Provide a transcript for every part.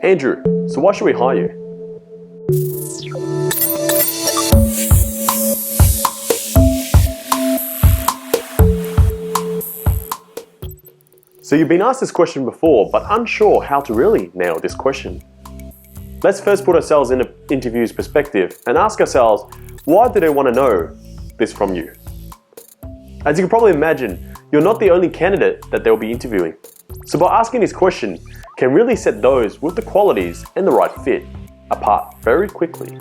Andrew, so why should we hire you? So you've been asked this question before, but unsure how to really nail this question. Let's first put ourselves in an interview's perspective and ask ourselves, why do they want to know this from you? As you can probably imagine, you're not the only candidate that they'll be interviewing. So by asking this question can really set those with the qualities and the right fit apart very quickly.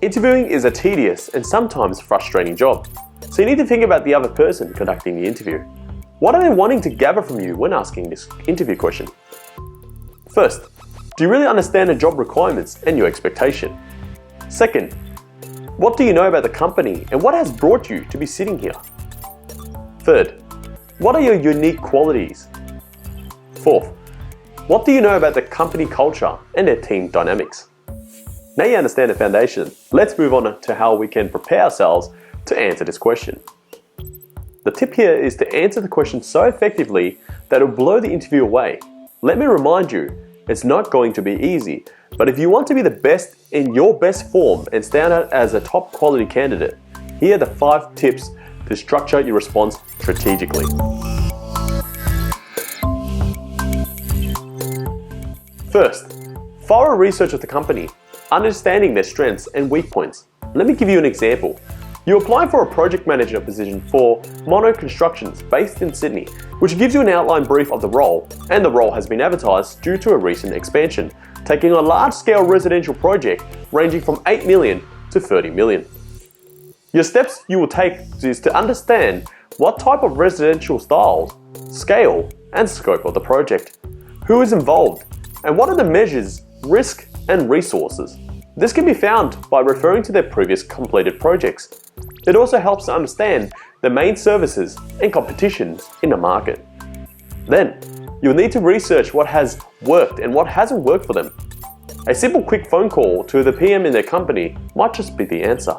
Interviewing is a tedious and sometimes frustrating job, so you need to think about the other person conducting the interview. What are they wanting to gather from you when asking this interview question? First, do you really understand the job requirements and your expectation? Second, what do you know about the company and what has brought you to be sitting here? Third, what are your unique qualities? Fourth, what do you know about the company culture and their team dynamics? Now you understand the foundation, let's move on to how we can prepare ourselves to answer this question. The tip here is to answer the question so effectively that it'll blow the interview away. Let me remind you, it's not going to be easy, but if you want to be the best in your best form and stand out as a top quality candidate, here are the 5 tips to structure your response strategically. First, thorough research of the company, understanding their strengths and weak points. Let me give you an example. You apply for a project manager position for Mono Constructions based in Sydney, which gives you an outline brief of the role, and the role has been advertised due to a recent expansion, taking a large-scale residential project ranging from 8 million to 30 million. Your steps you will take is to understand what type of residential styles, scale, and scope of the project, who is involved, and what are the measures, risk, and resources. This can be found by referring to their previous completed projects. It also helps to understand the main services and competitions in the market. Then, you'll need to research what has worked and what hasn't worked for them. A simple quick phone call to the PM in their company might just be the answer.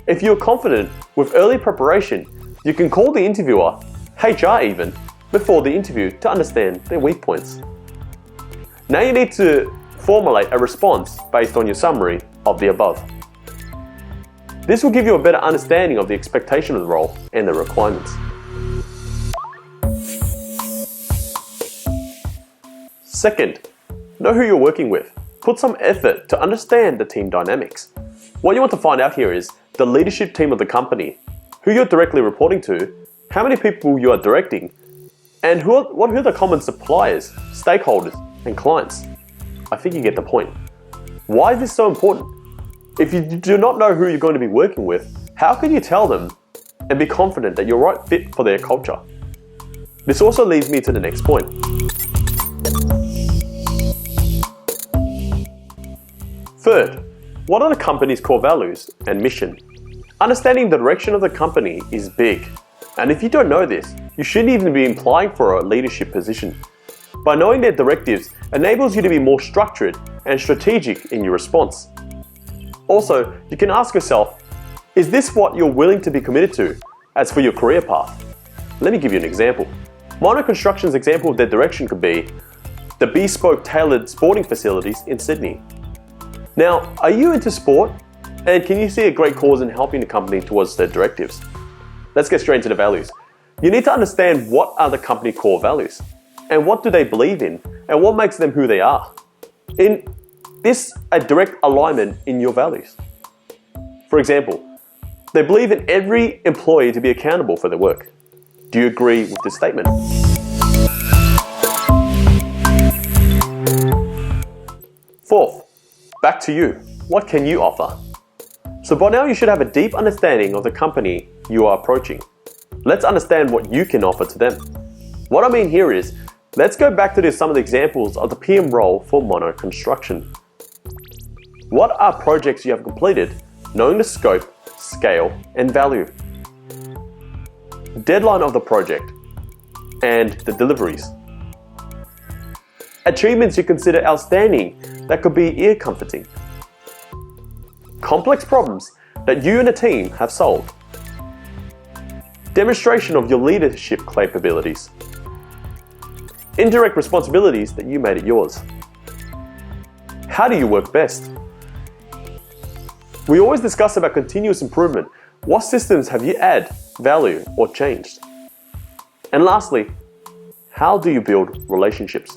If you're confident with early preparation, you can call the interviewer, HR even, before the interview to understand their weak points. Now you need to formulate a response based on your summary of the above. This will give you a better understanding of the expectation of the role and the requirements. Second, know who you're working with. Put some effort to understand the team dynamics. What you want to find out here is the leadership team of the company, who you're directly reporting to, how many people you are directing, and who are the common suppliers, stakeholders, and clients. I think you get the point. Why is this so important? If you do not know who you're going to be working with, how can you tell them and be confident that you're right fit for their culture? This also leads me to the next point. Third, what are the company's core values and mission? Understanding the direction of the company is big, and if you don't know this, you shouldn't even be applying for a leadership position. By knowing their directives enables you to be more structured and strategic in your response. Also, you can ask yourself, is this what you're willing to be committed to as for your career path? Let me give you an example. Mono Construction's example of their direction could be the bespoke tailored sporting facilities in Sydney. Now, are you into sport? And can you see a great cause in helping the company towards their directives? Let's get straight into the values. You need to understand what are the company core values, and what do they believe in, and what makes them who they are. In this, a direct alignment in your values. For example, they believe in every employee to be accountable for their work. Do you agree with this statement? Fourth, back to you. What can you offer? So by now you should have a deep understanding of the company you are approaching. Let's understand what you can offer to them. What I mean here is, let's go back to some of the examples of the PM role for Mono Construction. What are projects you have completed, knowing the scope, scale, and value? Deadline of the project, and the deliveries. Achievements you consider outstanding that could be ear-comforting. Complex problems that you and a team have solved. Demonstration of your leadership capabilities. Indirect responsibilities that you made it yours. How do you work best? We always discuss about continuous improvement. What systems have you added value or changed? And lastly, how do you build relationships?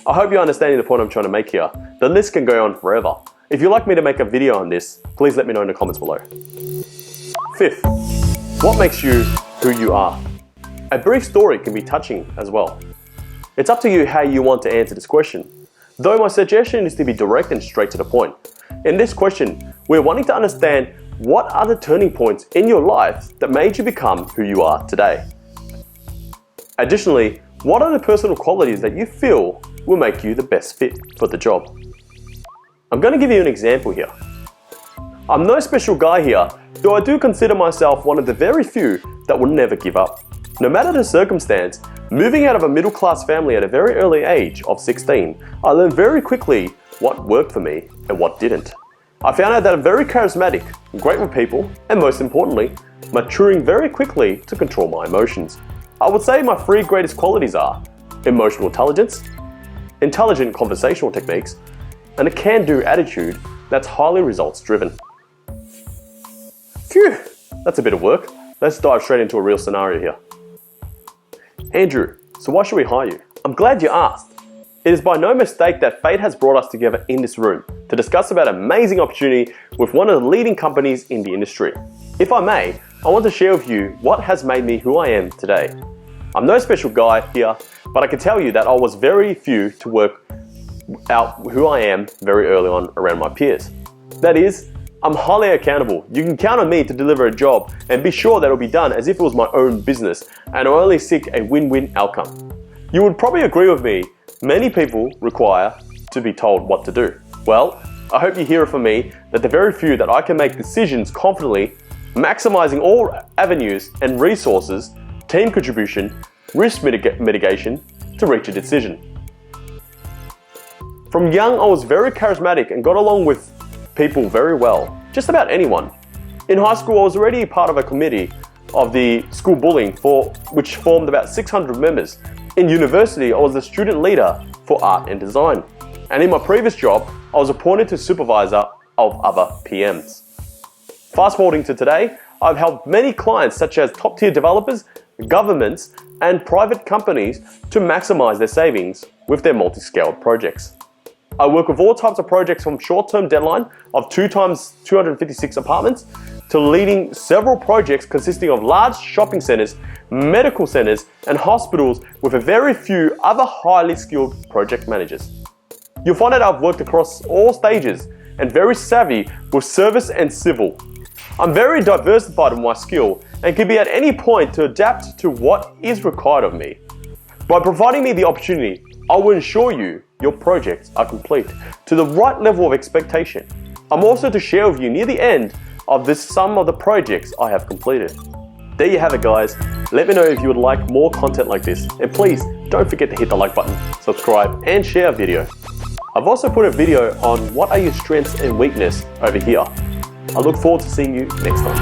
I hope you're understanding the point I'm trying to make here. The list can go on forever. If you'd like me to make a video on this, please let me know in the comments below. Fifth, what makes you who you are? A brief story can be touching as well. It's up to you how you want to answer this question, though my suggestion is to be direct and straight to the point. In this question, we're wanting to understand what are the turning points in your life that made you become who you are today. Additionally, what are the personal qualities that you feel will make you the best fit for the job? I'm going to give you an example here. I'm no special guy here, though I do consider myself one of the very few that will never give up. No matter the circumstance, moving out of a middle-class family at a very early age of 16, I learned very quickly what worked for me and what didn't. I found out that I'm very charismatic, great with people, and most importantly, maturing very quickly to control my emotions. I would say my three greatest qualities are emotional intelligence, intelligent conversational techniques, and a can-do attitude that's highly results-driven. Phew, that's a bit of work. Let's dive straight into a real scenario here. Andrew, so why should we hire you? I'm glad you asked. It is by no mistake that fate has brought us together in this room to discuss about an amazing opportunity with one of the leading companies in the industry. If I may, I want to share with you what has made me who I am today. I'm no special guy here, but I can tell you that I was very few to work out who I am very early on around my peers. That is, I'm highly accountable. You can count on me to deliver a job and be sure that it'll be done as if it was my own business, and I only seek a win-win outcome. You would probably agree with me, many people require to be told what to do. Well, I hope you hear it from me that the very few that I can make decisions confidently, maximizing all avenues and resources, team contribution, risk mitigation to reach a decision. From young, I was very charismatic and got along with people very well, just about anyone. In high school, I was already part of a committee of the school bullying which formed about 600 members. In university, I was the student leader for art and design. And in my previous job, I was appointed to supervisor of other PMs. Fast forwarding to today, I've helped many clients such as top tier developers, governments, and private companies to maximize their savings with their multi-scaled projects. I work with all types of projects from short-term deadline of 2 times 256 apartments to leading several projects consisting of large shopping centers, medical centers, and hospitals with a very few other highly skilled project managers. You'll find that I've worked across all stages and very savvy with service and civil. I'm very diversified in my skill and can be at any point to adapt to what is required of me. By providing me the opportunity, I will ensure your projects are complete to the right level of expectation. I'm also to share with you near the end of some of the projects I have completed. There you have it, guys. Let me know if you would like more content like this, and please don't forget to hit the like button, subscribe, and share our video. I've also put a video on what are your strengths and weaknesses over here. I look forward to seeing you next time.